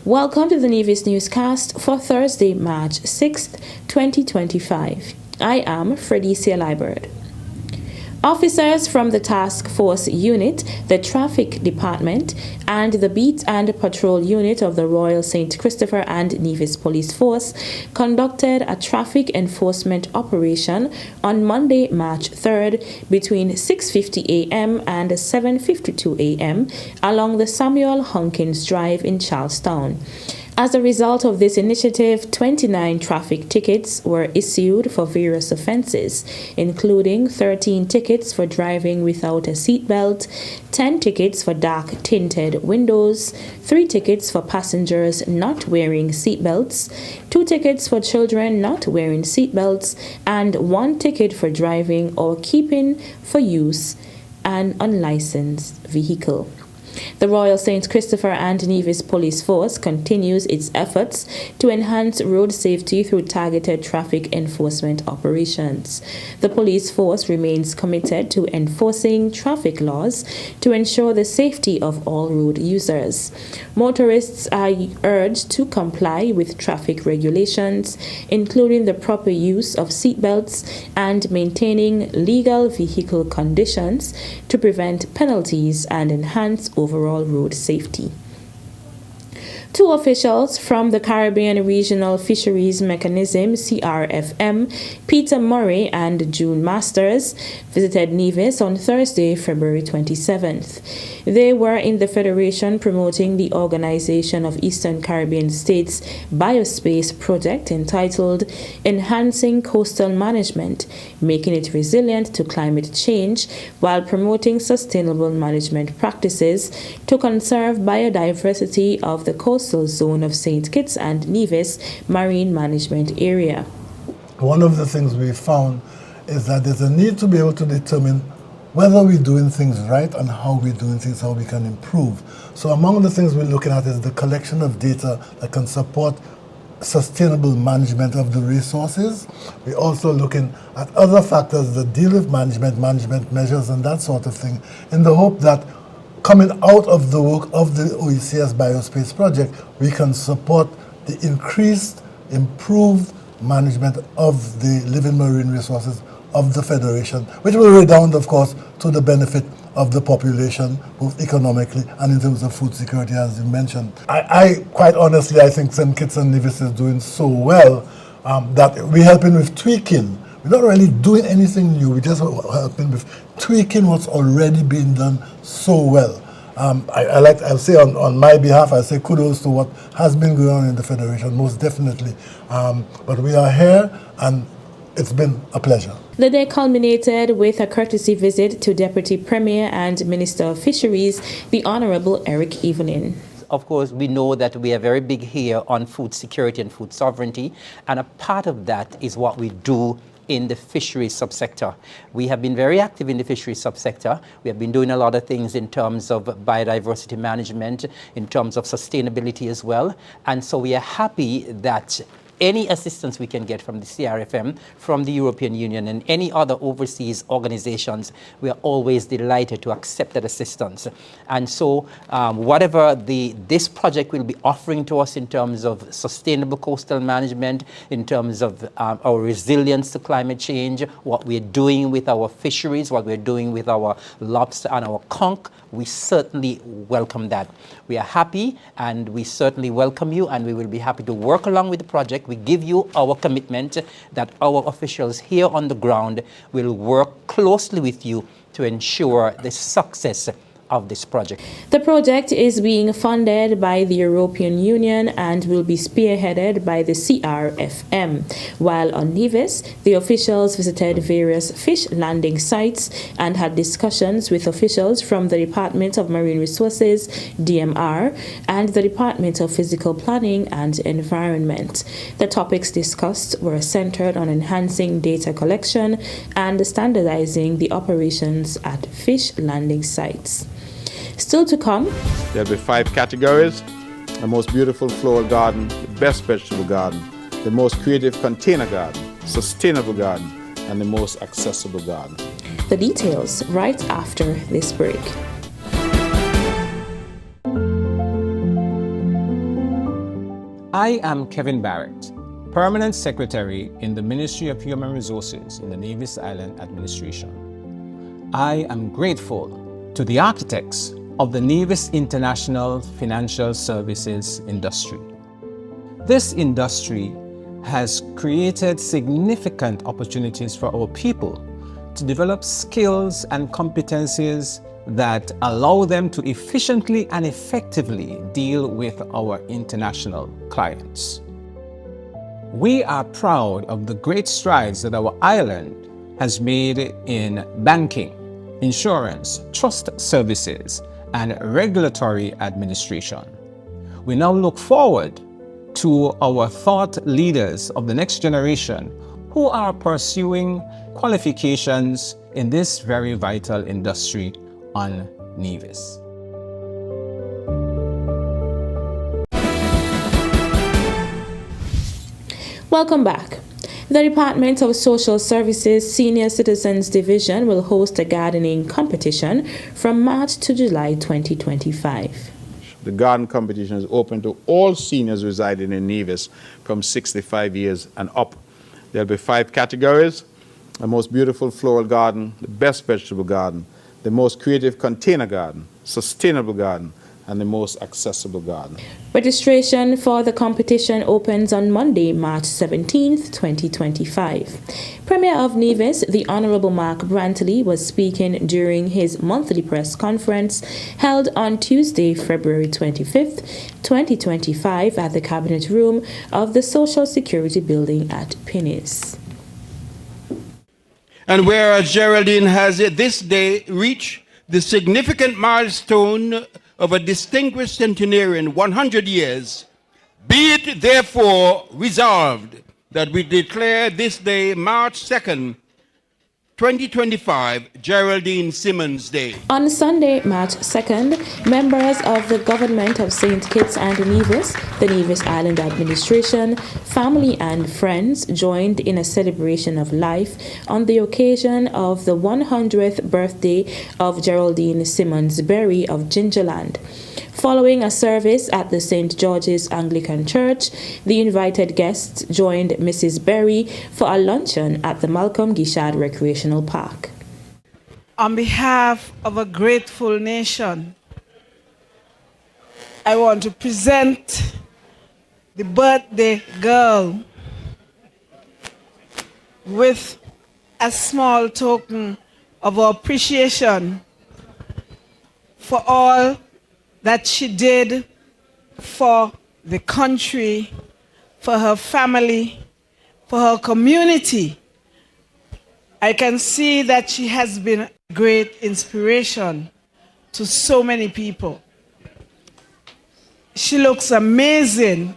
Welcome to the Nevis newscast for Thursday, March 6th, 2025. I am Fredicia Liebert. Officers from the Task Force Unit, the Traffic Department, and the Beat and Patrol Unit of the Royal St. Christopher and Nevis Police Force conducted a traffic enforcement operation on Monday, March 3rd between 6:50 a.m. and 7:52 a.m. along the Samuel Hunkins Drive in Charlestown. As a result of this initiative, 29 traffic tickets were issued for various offenses, including 13 tickets for driving without a seatbelt, 10 tickets for dark tinted windows, 3 tickets for passengers not wearing seatbelts, 2 tickets for children not wearing seatbelts, and 1 ticket for driving or keeping for use an unlicensed vehicle. The Royal St. Christopher and Nevis Police Force continues its efforts to enhance road safety through targeted traffic enforcement operations. The police force remains committed to enforcing traffic laws to ensure the safety of all road users. Motorists are urged to comply with traffic regulations, including the proper use of seatbelts and maintaining legal vehicle conditions to prevent penalties and enhance overall road safety. 2 officials from the Caribbean Regional Fisheries Mechanism (CRFM), Peter Murray and June Masters, visited Nevis on Thursday, February 27th. They were in the Federation promoting the Organization of Eastern Caribbean States Biospace project entitled Enhancing Coastal Management, Making it Resilient to Climate Change, while promoting sustainable management practices to conserve biodiversity of the coastal zone of St. Kitts and Nevis Marine Management Area. One of the things we found is that there's a need to be able to determine whether we're doing things right and how we're doing things, how we can improve. So among the things we're looking at is the collection of data that can support sustainable management of the resources. We're also looking at other factors that deal with management measures and that sort of thing, in the hope that coming out of the work of the OECS Biospace project, we can support the increased, improved management of the living marine resources of the Federation, which will redound, of course, to the benefit of the population, both economically and in terms of food security, as you mentioned. I quite honestly, I think St. Kitts and Nevis is doing so well that we're helping with tweaking. We're not really doing anything new, we're just helping with tweaking what's already been done so well. I'll say on my behalf, I say kudos to what has been going on in the Federation, most definitely. But we are here and it's been a pleasure. The day culminated with a courtesy visit to Deputy Premier and Minister of Fisheries, the Honorable Eric Evening. Of course, we know that we are very big here on food security and food sovereignty, and a part of that is what we do in the fisheries subsector. We have been very active in the fisheries subsector. We have been doing a lot of things in terms of biodiversity management, in terms of sustainability as well. And so we are happy that any assistance we can get from the CRFM, from the European Union, and any other overseas organizations, we are always delighted to accept that assistance. And so whatever this project will be offering to us in terms of sustainable coastal management, in terms of our resilience to climate change, what we're doing with our fisheries, what we're doing with our lobster and our conch, we certainly welcome that. We are happy and we certainly welcome you, and we will be happy to work along with the project. We give you our commitment that our officials here on the ground will work closely with you to ensure the success of this project. The project is being funded by the European Union and will be spearheaded by the CRFM. While on Nevis, the officials visited various fish landing sites and had discussions with officials from the Department of Marine Resources, DMR, and the Department of Physical Planning and Environment. The topics discussed were centered on enhancing data collection and standardizing the operations at fish landing sites. Still to come, there'll be 5 categories: the most beautiful floral garden, the best vegetable garden, the most creative container garden, sustainable garden, and the most accessible garden. The details right after this break. I am Kevin Barrett, Permanent Secretary in the Ministry of Human Resources in the Nevis Island Administration. I am grateful to the architects of the Nevis International Financial Services industry. This industry has created significant opportunities for our people to develop skills and competencies that allow them to efficiently and effectively deal with our international clients. We are proud of the great strides that our island has made in banking, insurance, trust services, and regulatory administration. We now look forward to our thought leaders of the next generation who are pursuing qualifications in this very vital industry on Nevis. Welcome back. The Department of Social Services Senior Citizens Division will host a gardening competition from March to July 2025. The garden competition is open to all seniors residing in Nevis from 65 years and up. There'll be 5 categories: the most beautiful floral garden, the best vegetable garden, the most creative container garden, sustainable garden, and the most accessible garden. Registration for the competition opens on Monday, March 17th, 2025. Premier of Nevis, the Honorable Mark Brantley, was speaking during his monthly press conference held on Tuesday, February 25th, 2025 at the Cabinet Room of the Social Security Building at Pinnis. And whereas Geraldine has this day reached the significant milestone of a distinguished centenarian, 100 years, be it therefore resolved that we declare this day, March 2nd, 2025, Geraldine Simmons Day. On Sunday, March 2nd, members of the government of St. Kitts and Nevis, the Nevis Island Administration, family and friends joined in a celebration of life on the occasion of the 100th birthday of Geraldine Simmons Berry of Gingerland. Following a service at the St. George's Anglican Church, the invited guests joined Mrs. Berry for a luncheon at the Malcolm Gishad Recreational Park. On behalf of a grateful nation, I want to present the birthday girl with a small token of our appreciation for all that she did for the country, for her family, for her community. I can see that she has been a great inspiration to so many people. She looks amazing.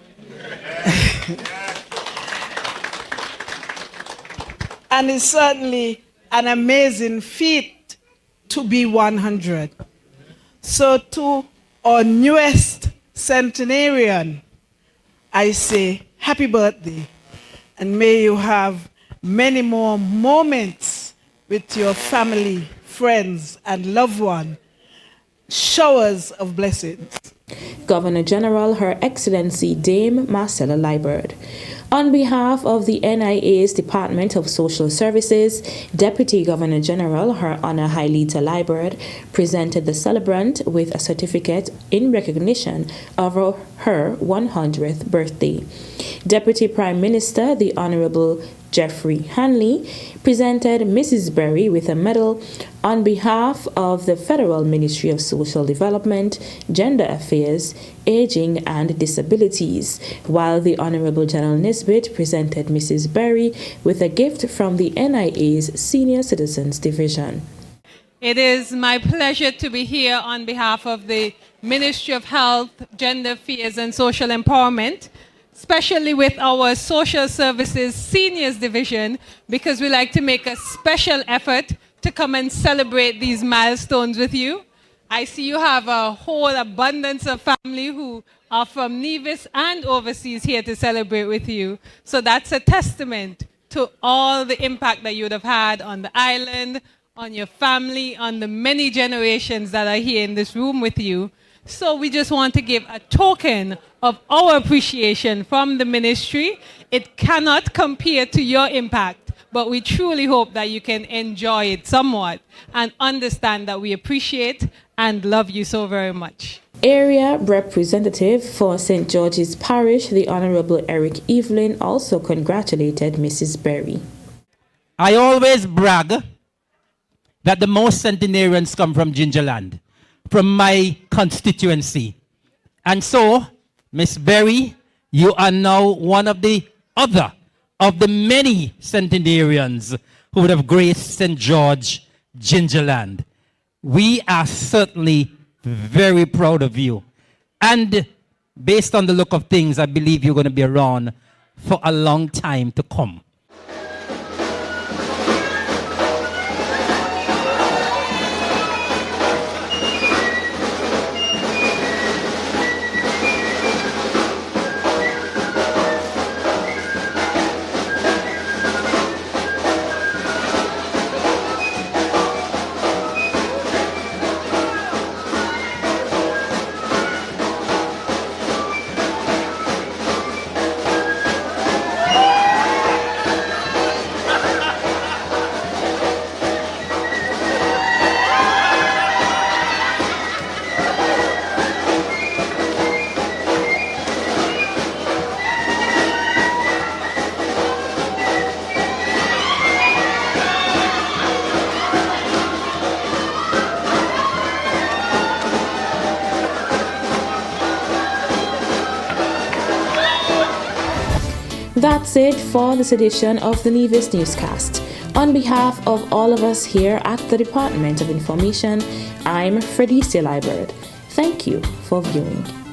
And it's certainly an amazing feat to be 100. So to our newest centenarian, I say happy birthday, and may you have many more moments with your family, friends, and loved ones, showers of blessings. Governor General Her Excellency Dame Marcella Liburd. On behalf of the NIA's Department of Social Services, Deputy Governor General Her Honor Hailita Liburd presented the celebrant with a certificate in recognition of her 100th birthday. Deputy Prime Minister, the Honorable Jeffrey Hanley, presented Mrs. Berry with a medal on behalf of the Federal Ministry of Social Development, Gender Affairs, Aging and Disabilities, while the Honorable General Nisbet presented Mrs. Berry with a gift from the NIA's Senior Citizens Division. It is my pleasure to be here on behalf of the Ministry of Health, Gender Affairs and Social Empowerment, especially with our Social Services Seniors Division, because we like to make a special effort to come and celebrate these milestones with you. I see you have a whole abundance of family who are from Nevis and overseas here to celebrate with you. So that's a testament to all the impact that you would have had on the island, on your family, on the many generations that are here in this room with you. So we just want to give a token of our appreciation from the ministry. It cannot compare to your impact, but we truly hope that you can enjoy it somewhat and understand that we appreciate and love you so very much. Area Representative for St. George's Parish, the Honorable Eric Evelyn, also congratulated Mrs. Berry. I always brag that the most centenarians come from Gingerland, from my constituency. And so, Miss Berry, you are now one of the other of the many centenarians who would have graced St. George, Gingerland. We are certainly very proud of you. And based on the look of things, I believe you're going to be around for a long time to come. That's it for this edition of the Nevis Newscast. On behalf of all of us here at the Department of Information, I'm Freddie Sealibird. Thank you for viewing.